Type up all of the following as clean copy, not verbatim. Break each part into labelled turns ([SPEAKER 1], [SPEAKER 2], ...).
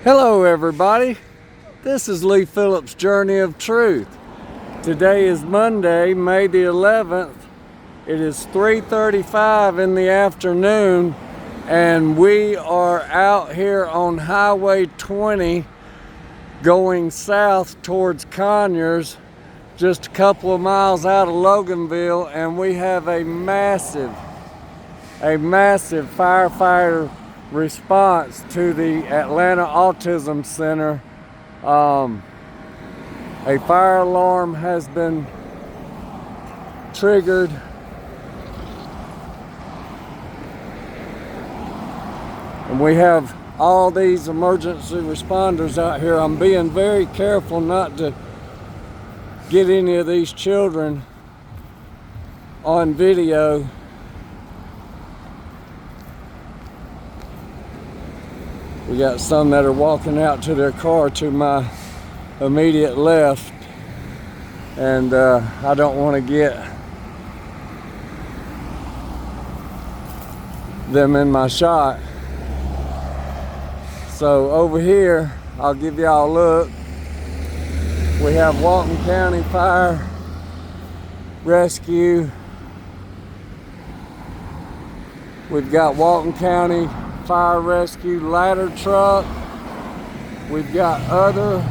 [SPEAKER 1] Hello everybody, this is Lee Phillips' Journey of Truth. Today is Monday, May the 11th. It is 3:35 in the afternoon and we are out here on Highway 20 going south towards Conyers, just a couple of miles out of Loganville, and we have a massive firefighter response to the Atlanta Autism Center. A fire alarm has been triggered. And we have all these emergency responders out here. I'm being very careful not to get any of these children on video. We got some that are walking out to their car to my immediate left, and I don't want to get them in my shot. So over here, I'll give y'all a look. We have Walton County Fire Rescue. We've got Walton County Fire Rescue ladder truck. We've got other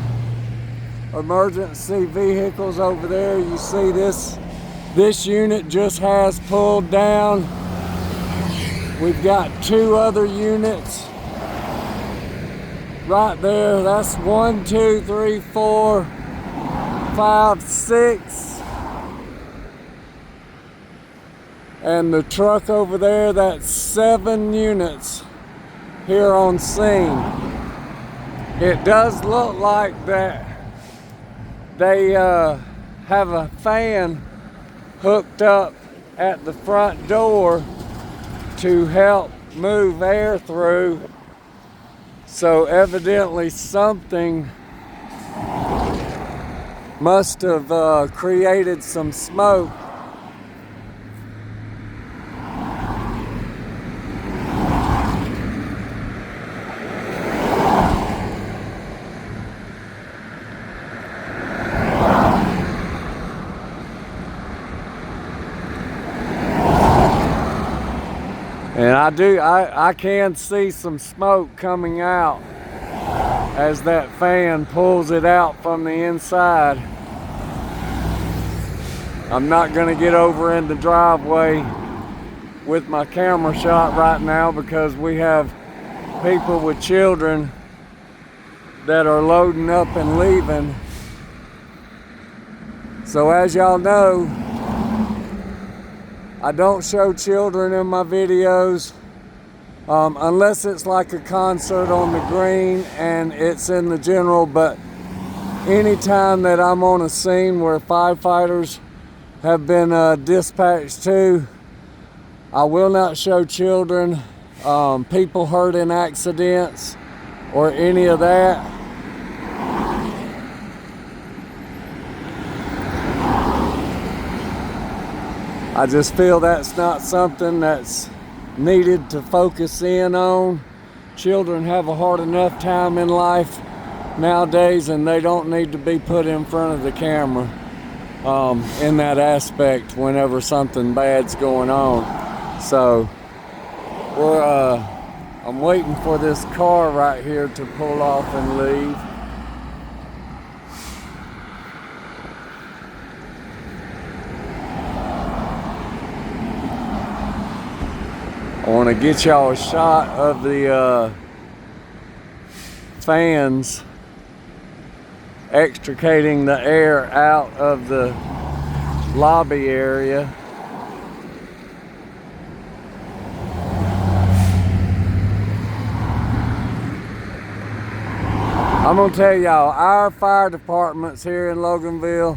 [SPEAKER 1] emergency vehicles over there. You see this unit just has pulled down. We've got two other units right there. That's 1, 2, 3, 4, 5, 6. And the truck over there, that's 7 units here on scene. It does look like that they have a fan hooked up at the front door to help move air through. So evidently something must have created some smoke. And I can see some smoke coming out as that fan pulls it out from the inside. I'm not going to get over in the driveway with my camera shot right now because we have people with children that are loading up and leaving. So as y'all know, I don't show children in my videos unless it's like a concert on the green and it's in the general. But anytime that I'm on a scene where firefighters have been dispatched to, I will not show children, people hurt in accidents or any of that. I just feel that's not something that's needed to focus in on. Children have a hard enough time in life nowadays, and they don't need to be put in front of the camera in that aspect whenever something bad's going on. So I'm waiting for this car right here to pull off and leave. I want to get y'all a shot of the fans extricating the air out of the lobby area. I'm going to tell y'all, our fire departments here in Loganville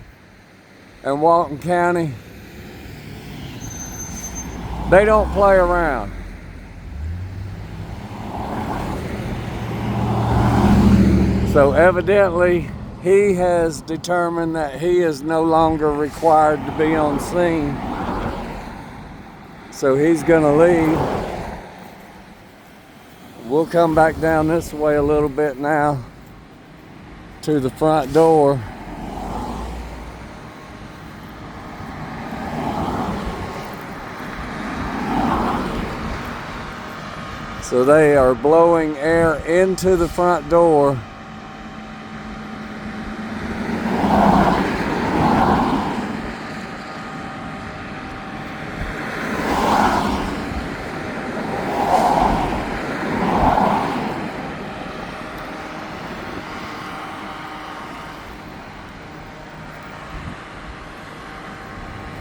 [SPEAKER 1] and Walton County, they don't play around. So evidently, he has determined that he is no longer required to be on scene. So he's gonna leave. We'll come back down this way a little bit now to the front door. So they are blowing air into the front door.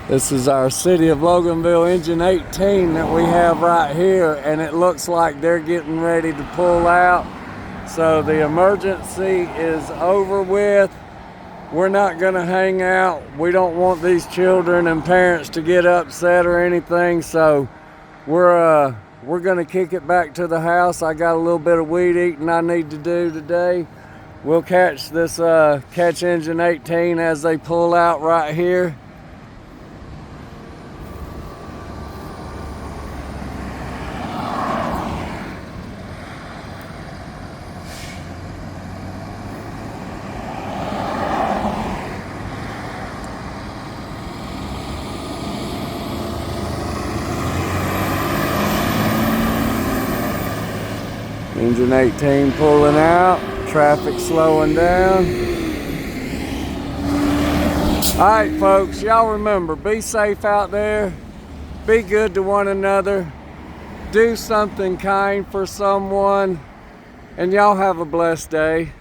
[SPEAKER 1] This is our City of Loganville engine 18 that we have right here, and it looks like they're getting ready to pull out. So the emergency is over with. We're not gonna hang out. We don't want these children and parents to get upset or anything, so we're gonna kick it back to the house. I got a little bit of weed eating I need to do today. We'll catch this catch engine 18 as they pull out right here. Engine 18 pulling out, traffic slowing down. All right, folks, y'all remember, be safe out there, be good to one another, do something kind for someone, and y'all have a blessed day.